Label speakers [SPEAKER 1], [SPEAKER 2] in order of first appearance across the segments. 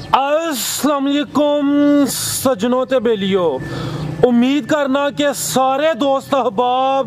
[SPEAKER 1] अस्सलाम वालेकुम सजनों ते बेलियो, उम्मीद करना कि सारे दोस्त अहबाब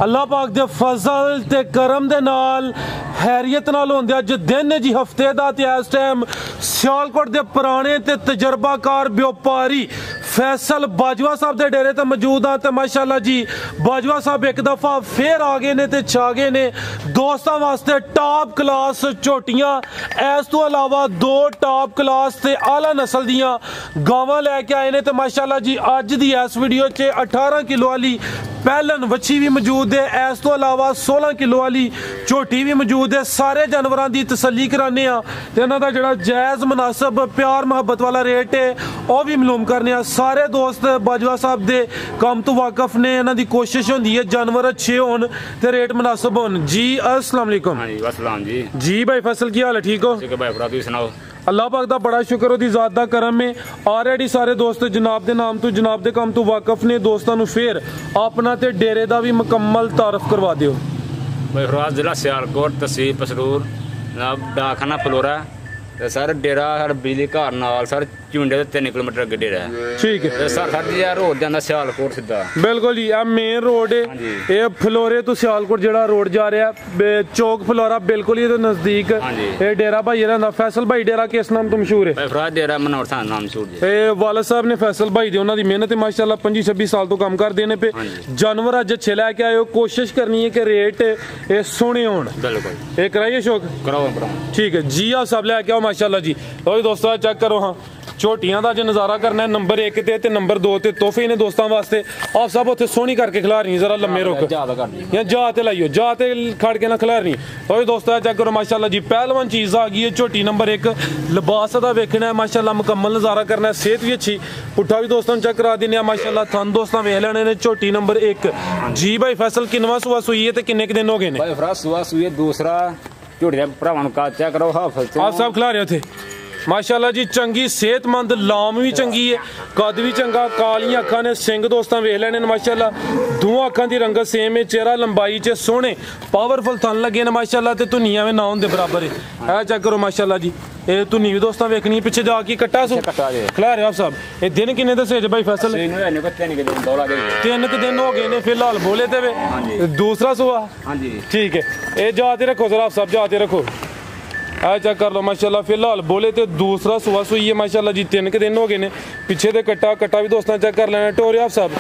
[SPEAKER 1] अल्लाह पाक दे फजल ते करम दे नाल हैरियत नाल होंदे। अज दिन जी हफ्ते दा ते इस टाइम सियालकोट दे पुराने ते तजर्बाकार व्यापारी फैसल बाजवा साहब दे डेरे ते मौजूद हाँ। ते माशाल्लाह जी बाजवा साहब एक दफ़ा फिर आ गए ने ते छा गए ने दोस्तों वास्ते टॉप क्लास झोटियां। इस तो अलावा दो टॉप क्लास ते आला नस्ल दियां गावां लैके आए ने। ते माशाल्लाह जी अज दी इस वीडियो च 18 किलो वाली पैलन वच्छी भी मौजूद है। इस तो अलावा 16 किलो वाली झोटी भी मौजूद है। सारे जानवरों की तसल्ली कराने ते इन्हां दा जिहड़ा जायज़ मुनासिब प्यार मुहब्बत वाला रेट है वह भी मालूम करने। सारे दोस्त बाजवा साहब दे काम तो वाकफ ने। इन्हां दी कोशिश होंदी है जानवर अच्छे होन ते रेट मुनासिब होन। जी अस्सलाम वालेकुम।
[SPEAKER 2] हाँ जी अस्सलाम जी।
[SPEAKER 1] जी भाई फैसल की हाल है? ठीक हो?
[SPEAKER 2] ठीक है भाई फराद, तुसीं सुनाओ?
[SPEAKER 1] अल्लाह पाक दा बड़ा शुक्र ओदी ज़ात दा करम है। ऑलरेडी सारे दोस्त जनाब दे नाम तो जनाब दे काम तो वाकफ ने। दोस्तां नूं फिर अपना ते डेरे दा भी मुकम्मल तारफ करवा दिओ।
[SPEAKER 2] भाई फराद जिला सियालकोट तहसील पसरूर जनाब डाकखाना फलोरा ते सर डेरा साढ़ा बिजली घर नाल सर झुंडे दे 3 किलोमीटर अगे डेरा है।
[SPEAKER 1] ठीक है
[SPEAKER 2] सर 6000 रोड जांदा सियालकोट सीधा।
[SPEAKER 1] बिल्कुल जी आ मेन रोड है। ये फलोरे तो सियालकोट जेड़ा रोड जा रहा है चौक फलोरा बिल्कुल ही नजदीक ये डेरा भाई रहा। फैसल भाई डेरा किस नाम तो मशहूर है?
[SPEAKER 2] भाई फराद डेरा मनोहर सा नाम मशहूर है।
[SPEAKER 1] ये वाला साहब ने फैसल भाई दी उन्हां दी मेहनत है माशाल्लाह 25-26 साल तो काम कर देने पे जानवर अज अच्छे लैके आए हो। कोशिश करनी है कि रेट ये सोने होन।
[SPEAKER 2] बिल्कुल
[SPEAKER 1] ये कराइए शौक
[SPEAKER 2] कराओ।
[SPEAKER 1] ठीक है जी आप सब लैके आओ माशाल्लाह जी। लो दोस्तों चेक करो हाँ झोटियां का जो नज़ारा करना है नंबर 1 ते नंबर 2 ते तोहफे ने दोस्तों वास्ते। आप सब उत्थे सोहनी करके खिला रही जरा लम्बे रुक या जा ते लाइयो जा ते खड़ के ना खिला रही। तो दोस्तों चेक करो माशाल्लाह जी पहलवान चीज़ आ गई है। झोटी नंबर 1 लिबास का वेखना है माशाल्लाह मुकम्मल नज़ारा करना है। सेहत भी अच्छी पुट्ठा भी दोस्तों चेक करा देने माशाल्लाह। थन दोस्तों वेख लेने ने झोटी नंबर 1। जी भाई फैसल किनवा सुआ सुई है किन्ने दिन हो गए ने?
[SPEAKER 2] सुआ सुई दूसरा झोटी भरावां नूं चेक करो।
[SPEAKER 1] आप सब खिला रहे थे माशाल्लाह जी। चंगी सेहतमंद लाम भी चंगी है कद भी चंगा। कालियां अखां ने सिंग दोस्तों वेख लेने माशाल्लाह। दोवां अखां दी रंगत सेम है। चेहरा लंबाई च सोहने पावरफुल थन लगे ने माशाल्लाह। ते धुनियां भी ना होंदे बराबर है। चेक करो माशाल्लाह जी ये धुनी भी दोस्तों वेखनी है। पिछे जाके कट्टा सो खिला रहे हो आप सब। ये दिन किन्ने दसे भाई फैसल? 3 दिन हो गए ने फिलहाल बोले ते दूसरा सुआ। ठीक है ये जाते रखो सर आप सब जाते रखो। चेक कर लो माशाल्लाह फिलहाल बोले तो दूसरा सुबह सुई है माशाल्लाह जी। 3 दिन हो गए ने। पीछे दे कट्टा भी दोस्तों चेक कर लेना। टोरे आप सब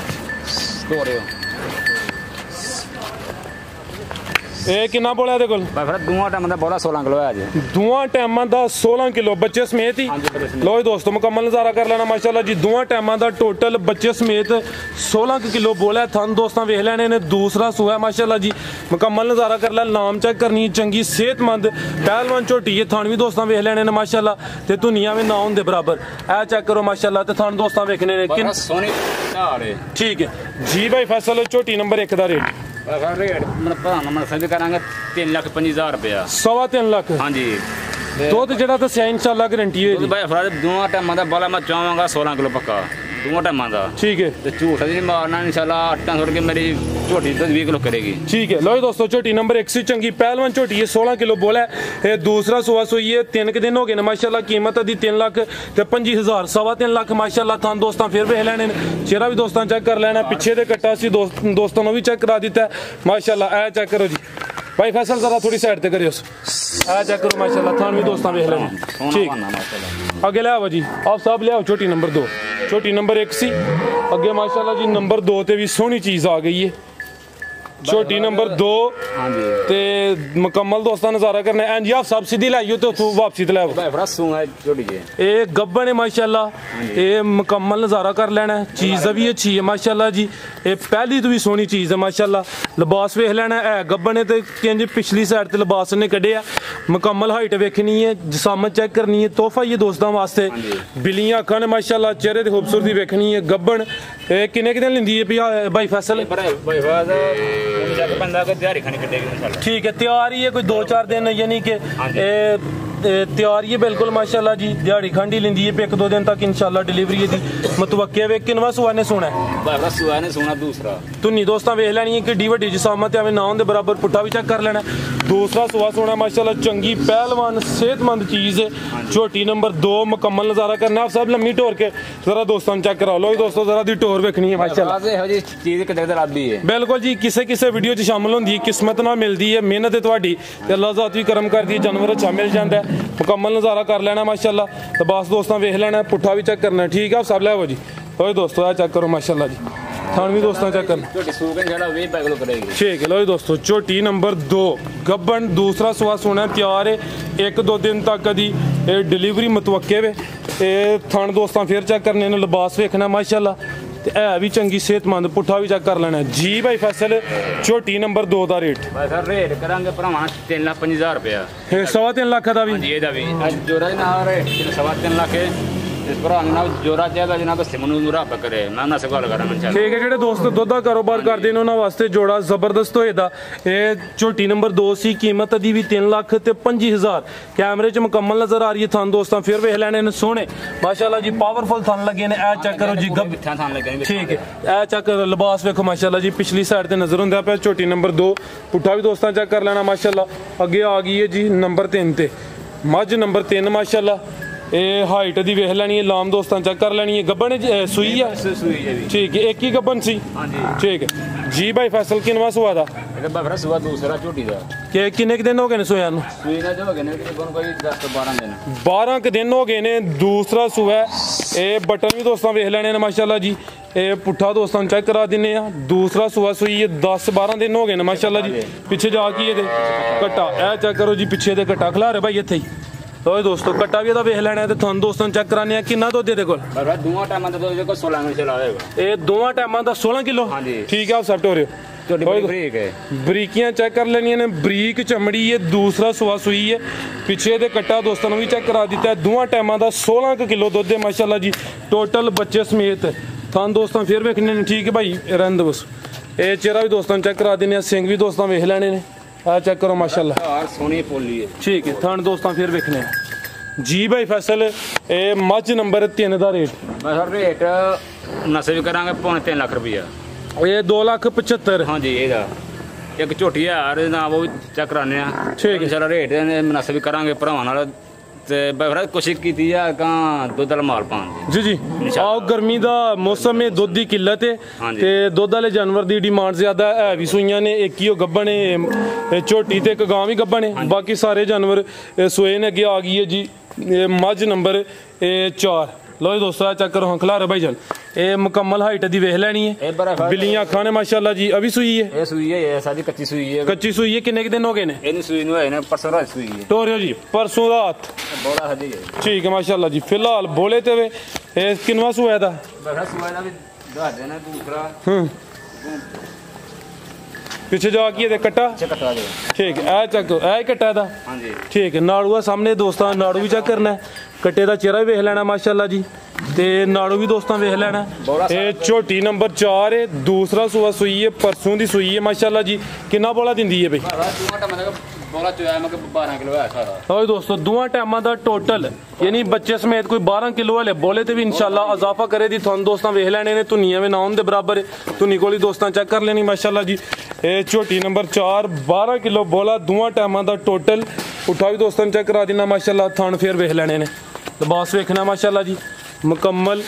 [SPEAKER 1] ये कितना बोला है कोल?
[SPEAKER 2] दुआ टाइम दा बोला 16 किलो है जी।
[SPEAKER 1] दुआ टाइम दा 16 किलो बच्चे समेत ही। लो दोस्तों मुकम्मल नज़ारा कर लेना माशाल्लाह जी। दुआ टाइम दा टोटल बच्चे समेत 16 किलो बोला है। थन दोस्तों वेख लेने ने। दूसरा सुहा है माशाल्लाह जी मुकम्मल नज़ारा कर लेना। नाम चेक करनी चंगी सेहतमंद पहलवान झोटी है। थन भी दोस्तों वेख लेने ने माशाल्लाह। ते धुनियां भी ना होंदे बराबर। ए चेक करो माशाल्लाह। ते थन दोस्तों वेखने ने ठीक है जी भाई फैसल झोटी नंबर 1 दा रेट
[SPEAKER 2] रेट करांगे 3,50,000 रुपया
[SPEAKER 1] 3.25 लाख।
[SPEAKER 2] हाँ जी
[SPEAKER 1] दुध जेड़ा दस्सिया इंशाल्लाह गारंटी है
[SPEAKER 2] भाई फराद। दोवां टाइमां दा बोला मैं चाहांगा 16 किलो पक्का दोवां टाइमां दा। ठीक है ते झूठ नहीं मारना इंशाल्लाह। आटा छोड़ के मेरी झोटी 20 किलो करेगी। ठीक है लो दोस्तों झोटी नंबर 1 से चंगी पहलवान झोटी है 16 किलो बोला है। दूसरा सुआ सुई है 3 दिन हो गए ने माशाल्लाह। कीमत दी 3,25,000 3.25 लाख माशाल्लाह। थान दोस्तों फिर वेख लेने चेहरा भी दोस्तों चेक कर लेना। पिछे दे कट्टा सी दोस्तों ने भी चेक करा दिता है माशाल्लाह। ए चेक करो जी भाई फैसल जरा थोड़ी साइड ते करियो। ए चेक करो माशाल्लाह। थान भी दोस्तों वेख लेना। ठीक आगे ले आओ जी आप सब ले आओ। छोटी नंबर 2 छोटी नंबर 1 सी अगे माशाल्लाह जी नंबर 2 ते भी सोहनी चीज़ आ गई है। छोटी नंबर 2 ते मुकम्मल दोस्तों नज़ारा करना है। जी आप सब सीधी लाइयो तो तू वापसी ते लाओ। गब्बन है माशाल्लाह। ये मुकम्मल नज़ारा कर लेना है। चीज़ भी अच्छी है माशाल्लाह जी। ये पहली तो भी सोहनी चीज़ है माशाल्लाह। लिबास वेख लेना है गब्बन है तो किंज पिछली साइड ते लिबास ने कढ़िया। मुकम्मल हाइट वेखनी है जिसामत चेक करनी है। तोहफा ये दोस्तों वास्ते बिलियां अखां ने माशाल्लाह। चेहरे की खूबसूरती वेखनी है। गब्बन किन्ने दिन लेंदी है भाई फैसल? ठीक है तैयार ही है कोई 2-4 दिन यानी कि
[SPEAKER 1] तैयार ही है बिल्कुल माशाल्लाह जी, दिहाड़ी खंड ही लेंदी है, 1-2 दिन तक इंशाल्लाह डिलीवरी है दी। मतवक्के वे किनवा सुआ ने सोना है?
[SPEAKER 2] सुआ ने सोना दूसरा।
[SPEAKER 1] तुन्नी दोस्तां वेख लैनी है कि वड्डी जिसामत है, ना उनके बराबर पुट्ठा भी चेक कर लेना। दूसरा सुआ सोना माशाल्लाह, चंगी पहलवान सेहतमंद चीज़ है। झोटी नंबर 2 मुकम्मल नज़ारा करना आप सब, लम्मी टोर के जरा दोस्तों चेक करा लो दोस्तों, जरा दी टोर वेखनी है माशाल्लाह। बिल्कुल जी, किसे किसे वीडियो च शामिल होंदी है, किस्मत ना मिलती है, मेहनत है तुहाडी ते अल्लाह ज़ात भी करम करदी है, जानवर अच्छा मिल जाता है, मुकम्मल नज़ारा कर लेना माशाल्लाह। तो बस दोस्तों वेख लेना, पुट्ठा भी चेक करना, ठीक है सब लो जी। लो दोस्तों आ चेक करो माशाल्लाह जी, थान भी दोस्तों चेक करना, ठीक है। लो दोस्तों झोटी नंबर 2 गब्बन, दूसरा सुआ सोना तैयार है, 1-2 दिन तक कदी डिलीवरी मतवक्के वे। थान दोस्तों फिर चेक करने ने, लिबास वेखना माशाल्लाह, ते है भी चंगी सेहतमंद, पुट्ठा भी चेक कर लेना जी भाई फैसल। झोटी नंबर 2 का रेट
[SPEAKER 2] रेट करांगे भरावां 3,50,000 रुपया,
[SPEAKER 1] 3.5 लाख का भी
[SPEAKER 2] जोरा 3.5 लाख जोरा चाहिए जनाब, करे मैं ना गल करा।
[SPEAKER 1] ठीक है, जेडे दोस्त दुध का कारोबार करते हैं उन्होंने वास्ते जोड़ा जबरदस्त होएगा। झोटी नंबर 2 सी, कीमत दी भी 3,25,000, कैमरे च मुकम्मल नजर आ रही है। थान दोस्तों फिर वेख लेने ने सोने माशाल्लाह जी, पावरफुल थान लगे ने। ए चेक करो जी गब, ठीक है, ए चेक करो लिबास वेखो माशाल्लाह जी, पिछली साइड ते नजर होंदा पे। झोटी नंबर 2 पुट्ठा भी दोस्तों चेक कर लेना माशाल्लाह। अगे आ गई है जी नंबर 3 ते मझ नंबर 3 माशाल्लाह। ये हाइट दी वेख लेनी है, लाम दोस्तों चेक कर लेनी है। गब्बन सुई है, ठीक है, एक ही गब्बन सी, ठीक है जी भाई फैसल। किनवा सुआ दा?
[SPEAKER 2] दूसरा झोटी दा।
[SPEAKER 1] किन्ने दिन हो गए ने सोया नूं? 12 दिन हो गए ने, दूसरा सुआ। ये बटन भी दोस्तों वेख लेने माशाल्लाह जी। ये पुट्ठा दोस्तों चेक करा दिने आ, दूसरा सुआ सुई है, 10-12 दिन हो गए ने माशाल्लाह जी। पिछे जाके ये कट्टा ए चेक करो जी, पिछे दे कट्टा खिला रहे भाई इत्थे ही। तो दोस्तों कट्टा भी वेख लेना है, तो थानू दोस्तों चेक कराने किन्ना दुध दे कोल?
[SPEAKER 2] दोवां टाइमां दा 16 किलो चलाएगा।
[SPEAKER 1] ये दोवां टाइमां दा 16 किलो, ठीक है आप सब टोरियो। बरीकियां चेक कर लेनी ने, बरीक चमड़ी है, दूसरा सुआ सुई है। पिछे दे कट्टा दोस्तों भी चेक करा दिता है, दोवां टाइमां दा 16 किलो दुध है माशाल्लाह जी, टोटल बच्चे समेत। थान दोस्तों फिर वेखने ने, ठीक है भाई रंद बस। ये चेहरा भी दोस्तों चेक करा देने, सिंह भी दोस्तों वेख लेने ने, आ चेक करो माशाल्लाह,
[SPEAKER 2] सोनी पोली है, ठीक है।
[SPEAKER 1] थान दोस्तों फिर वेखने जी भाई फैसल। ए मझ नंबर 3 का रेट
[SPEAKER 2] रेट नशे भी करांगे 3.5 लाख रुपया,
[SPEAKER 1] ये 2,75,000।
[SPEAKER 2] हाँ जी, एक झोटी है ना, वो भी चेक कराने, ठीक है सर। रेट नशे भी करांगे भरावां नाल, कोशिश की दुध वाला माल पान
[SPEAKER 1] जी जी। आओ गर्मी का मौसम में दुध की किल्लत है, ते दुध वाले जानवर की डिमांड ज्यादा है। भी सुइयां ने, एक ही गब्बन है झोटी ते, एक गां भी गब्बन है, बाकी सारे जानवर सोए ने। अगे आ गई है जी मझ नंबर 4। लो जी दोस्तों चेक करो, खिलारे भाई जान, ये मुकम्मल हाइट दी वेख लेनी है। बिल्लियां अखां ने माशाल्लाह जी। अभी सुई है?
[SPEAKER 2] ये सुई है सारी, कच्ची सुई है।
[SPEAKER 1] कच्ची सुई है, किन्ने दिन हो गए ने?
[SPEAKER 2] इन्हें सुई नु है परसों रात सुई है।
[SPEAKER 1] टोरियो जी परसों रात, ठीक है माशाल्लाह जी। फिलहाल बोले ते वे किनवा सुआ दा? पिछे जाके कट्टा, ठीक है, चेक ए कट्टा दा, ठीक है। नाड़ू है सामने दोस्तों, नाड़ू भी चेक करना है, कट्टे का चेहरा भी वेख लेना माशाल्लाह जी, ते नाड़ू भी दोस्तों वेख लेना। ये झोटी नंबर 4 है, दूसरा सुआ सुई है, परसों की सुई है माशाल्लाह जी। कितना बोला दिंदी है भाई?
[SPEAKER 2] 12 किलो है सारा।
[SPEAKER 1] दोस्तों दोवां टाइमां दा टोटल यानी बच्चे समेत कोई 12 किलो वाले बोले ते भी इंशाल्लाह इजाफा करे दी। थानू दोस्तों वेख लेने ने, धुनिया में ना उनके बराबर है, धुनी कोली दोस्तों चेक कर लेनी माशाल्लाह जी। ये झोटी नंबर 4 12 किलो बोला, दोवां टाइमां दा टोटल। उठा भी दोस्तों चेक करा देना माशाल्लाह। थान फिर वेख लेने ने, लिबास वेखना माशाल्लाह जी, मुकम्मल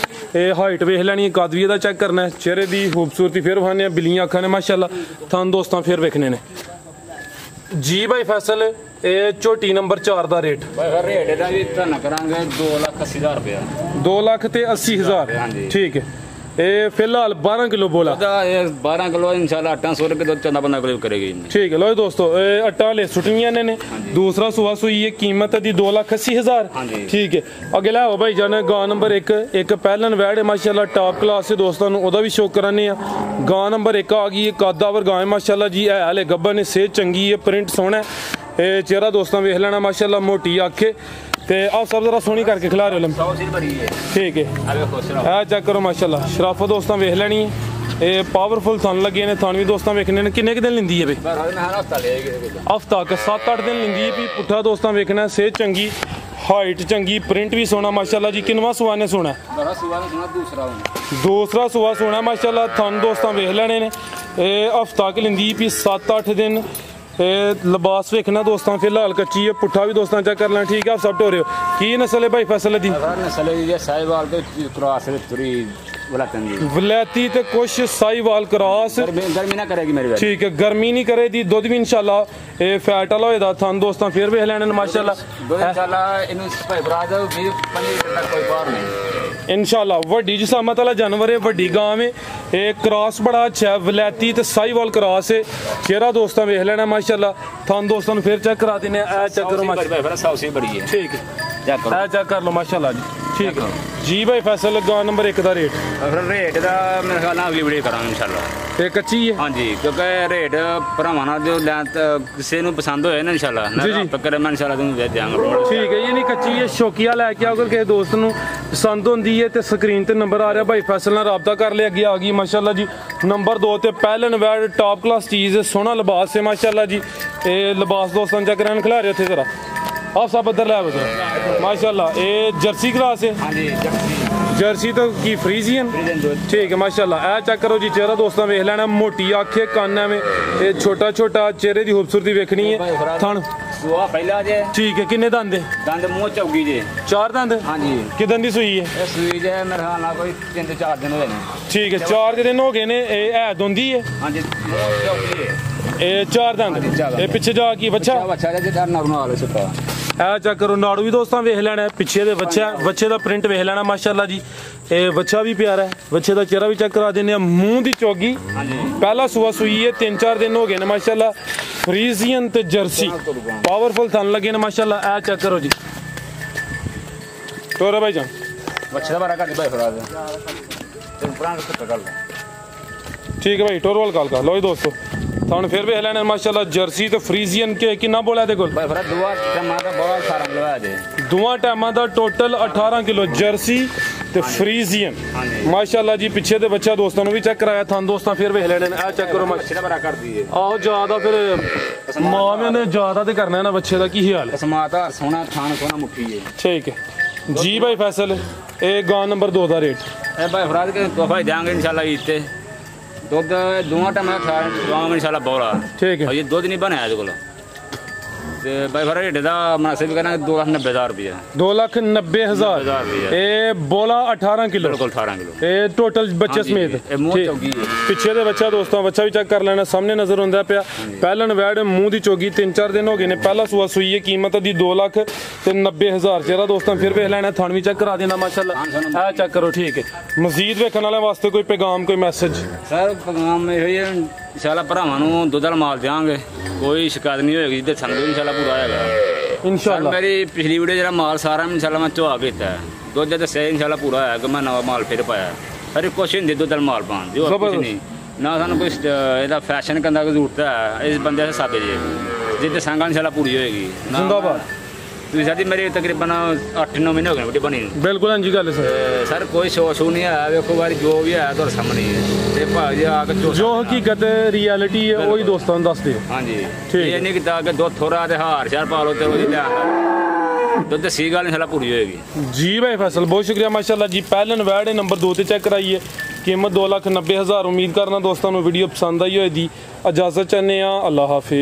[SPEAKER 1] हाइट वेख लेनी है, कद भी चेक करना है, चेहरे की खूबसूरती फिर वहाने, बिल्लियां अखां ने माशाल्लाह। थान दोस्तों फिर वेखने ने जी भाई फैसल। ये झोटी नंबर 4 का रेट
[SPEAKER 2] करांगे 2,80,000 रुपया,
[SPEAKER 1] 2,80,000, ठीक है। ये फिलहाल 12 किलो बोला,
[SPEAKER 2] 12 किलो इंशाल्लाह 800 रुपये दूध 14-15 किलो करेगी,
[SPEAKER 1] ठीक है। लो दोस्तों अट्टा ले सुटियां ने, दूसरा सुआ सुई है, कीमत दी 2,80,000, ठीक है। अगला हो भाई जाने गां नंबर 1 पहलन वैड है माशाल्लाह, टॉप क्लास से दोस्तों ओदा भी शौक कराने। गां नंबर 1 आ गई है, कादावर गां है माशाल्लाह जी, है हाले गब्बन है, सेहत चंगी है, प्रिंट सोहना है, चेहरा दोस्तों वेख लेना माशाल्लाह, मोटी आखे ते आप सब जरा सोहनी करके खिला रहे हो, ठीक है। चेक करो माशाल्लाह, शराफत दोस्तों वेख लेनी है। ਇਹ ਪਾਵਰਫੁਲ ਥਣ ਲੱਗੇ ਨੇ। ਥਣ ਵੀ ਦੋਸਤਾਂ ਵੇਖਣੇ ਨੇ ਕਿੰਨੇ ਦਿਨ ਲੈਂਦੀ ਹੈ ਬਈ? ਹਫਤਾ ਕ 7-8 ਦਿਨ ਲੈਂਦੀ ਹੈ ਵੀ। ਪੁੱਠਾ ਦੋਸਤਾਂ ਵੇਖਣਾ, ਸਿਹਤ ਚੰਗੀ, ਹਾਈਟ ਚੰਗੀ, ਪ੍ਰਿੰਟ ਵੀ ਸੋਹਣਾ ਮਾਸ਼ਾਅੱਲਾ ਜੀ। ਕਿੰਨਵਾਂ ਸੁਆ ਨੇ ਸੋਹਣਾ? दूसरा सुहा सोना माशाल्लाह। थन दोस्तां वेख लेने ने। हफ्ता क लेंदी भी 7-8 दिन। लिबास वेखना दोस्तां फिलहाल कच्ची है। पुट्ठा भी दोस्तां चेक कर लेना। ठीक है, आप सब टोरे हो की नस्ल है भाई फैसल दी? वलैती ते कुछ साहिवाल क्रॉस।
[SPEAKER 2] गर्मी ना करेगी मेरी।
[SPEAKER 1] ठीक है, गर्मी नहीं करेगी। दुध भी इंशाल्लाह फैट वाला होएदा। थन दोस्तां फिर वेख लेने माशाल्लाह। इंशाल्लाह वड्डी जिसामत वाला जानवर है, वड्डी गांव है। क्रॉस बड़ा अच्छा है, वलैती ते साहिवाल क्रॉस है। चेहरा दोस्तां वेख लेना माशाल्लाह। थन दोस्तां फिर चेक करा देने। चेक करो माशाल्लाह। ठीक है, चेक कर लो माशाल्लाह जी। ठीक है जी भाई। फैसल गांव नंबर 1 का रेट
[SPEAKER 2] दा मेरे ख्याल नाल अगली वीडियो करांगे इंशाल्लाह।
[SPEAKER 1] ते कच्ची है? हां जी,
[SPEAKER 2] क्योंकि रेट भरावां नाल जो किसी नु पसंद होए ना इंशाल्लाह ना पक्का मैं इंशाल्लाह तुम दे देंगे।
[SPEAKER 1] ठीक है, ये नहीं कच्ची है, शौकिया लेके आओ। अगर किसी दोस्त नु पसंद होंदी है ते स्क्रीन ते नंबर आ रहा भाई फैसल नाल राबता कर ले। अगे आ गई माशाल्लाह जी। नंबर 2 ते पहलन वैड टॉप क्लास चीज है। सोहना लिबास है माशाल्लाह जी। ए लिबास दोस्तां चेक करन खिला रहे थे जरा। आप सब इधर लै बता माशाल्लाह। ये जर्सी क्लास है? हाँ जी, जर्सी तो की फ्रीजियन। ठीक है माशाल्लाह। ए चेक करो जी, चेहरा दोस्तों वेख लेना। मोटी आंखें, कान में छोटा छोटा, चेहरे की खूबसूरती वेखनी है। थन ठीक है। किन्ने दंद?
[SPEAKER 2] दंद मुंह चौगी जे 4
[SPEAKER 1] दंद।
[SPEAKER 2] हाँ जी।
[SPEAKER 1] किदन दी सूई है?
[SPEAKER 2] सूई जे मेरे ख्याल नाल कोई 3-4 दिन हो गए।
[SPEAKER 1] ठीक है, 4 दिन हो गए ने। ए दोंदी है?
[SPEAKER 2] हाँ जी, चौगी है।
[SPEAKER 1] 4 दंद। ए पिछे जा की बच्चा है चेक करो। नाड़ू भी दोस्तों वेख लेना। पिछे दे बच्चे दा प्रिंट वेख लेना माशाल्लाह जी। बच्चा भी प्यारा है। बच्चे दा चेहरा भी चेक करा देने। मुंह दी चौगी, पहला सुहा सूई है। 3-4 दिन हो गए ने माशाल्लाह। फ्रीजियन ते जर्सी पावरफुल थन लगे ने माशाल्लाह। ए चेक करो जी। टोरा भाई जान
[SPEAKER 2] बच्चे दा बड़ा घट भाई फराज
[SPEAKER 1] ठीक है भाई। टोर वाल कॉल कर लो जी दोस्तों। थन फिर वेख लेने माशाल्लाह। जर्सी ते फ्रीजियन के कितना बोला दे कोल? दुआ टाइम दा टोटल 18 किलो जर्सी ते फ्रीजियन माशाल्लाह जी। पीछे दे बच्चा दोस्तों भी चेक कराया। थन दोस्तों फिर वेख लेने। आ चेक करो माशाल्लाह। आहो ज्यादा फिर मां ने ज्यादा ते करना है ना बच्चे दा। की हाल है?
[SPEAKER 2] सोना थान सोना मुट्ठी है।
[SPEAKER 1] ठीक है जी भाई फैसल। ए गांव नंबर 2 दा रेट
[SPEAKER 2] भाई फराज के तोहफा देंगे इंशाल्लाह ईद ते। दूध दुआ टाइम खावांगे इंशाल्लाह बोला। ठीक है, ये दूध नहीं बनाया को भाई फरा रेट का मुनासिब करना 2,90,000 रुपया।
[SPEAKER 1] 2,90,000 ये बोला 18 किलो।
[SPEAKER 2] बिल्कुल 18 किलो
[SPEAKER 1] ये टोटल बच्चे समेत। पिछे दे बच्चा दोस्तों बच्चा भी चेक कर लेना। सामने नजर आंदा पिया। पहलन वैड मुंह दी चौगी। 3-4 दिन हो गए ने। पहला सुहा सूई है। कीमत दी 2,90,000। चेहरा दोस्तों फिर वेख लेना। थान भी चेक करा देना माशाल्लाह। ए चेक करो। ठीक है, मजीद वेखण वाले वास्ते कोई पैगाम कोई मैसेज?
[SPEAKER 2] सर पैगाम ये इंशाल्लाह भरावां नूं दुध वाला माल देंगे। कोई शिकायत नहीं होगी ते संग भी इंशाल्लाह पूरा होगा इंशाल्लाह। मेरी पिछली वीडियो जरा माल सारा इंशाल्लाह मैं चुहा कीता है। दुध दस्सिया इंशाल्लाह पूरा है कि मैं नवा माल फिर पाया। अरे कुछ नहीं दुध वाला माल पान जो कुछ नहीं ना सानू कोई एदा फैशन करने की जरूरत है। इस बंदे से सादे जी जिद्द संग इंशाल्लाह पूरी होएगी। जिंदाबाद। साडी मेरी तकरीबन 8-9 महीने हो गए बनी। बिल्कुल हाँ जी गल सर कोई शो शो नहीं है। देखो बारी जो भी है तो सामने है। भाजी आके जो हकीकत रियलिटी है वही दोस्तों दस दे। हाँ जी, ये नहीं कि दुध थोड़ा हार शार पा लो तो दुध सी गल इंशाल्लाह पूरी होएगी। जी भाई फैसल बहुत शुक्रिया माशाल्लाह जी। पहलन वैड नंबर 2 ते चेक कराइए। कीमत 2,90,000। उम्मीद करना दोस्तों वीडियो पसंद आई होगी। इजाजत चाहते हैं। अल्लाह हाफिज।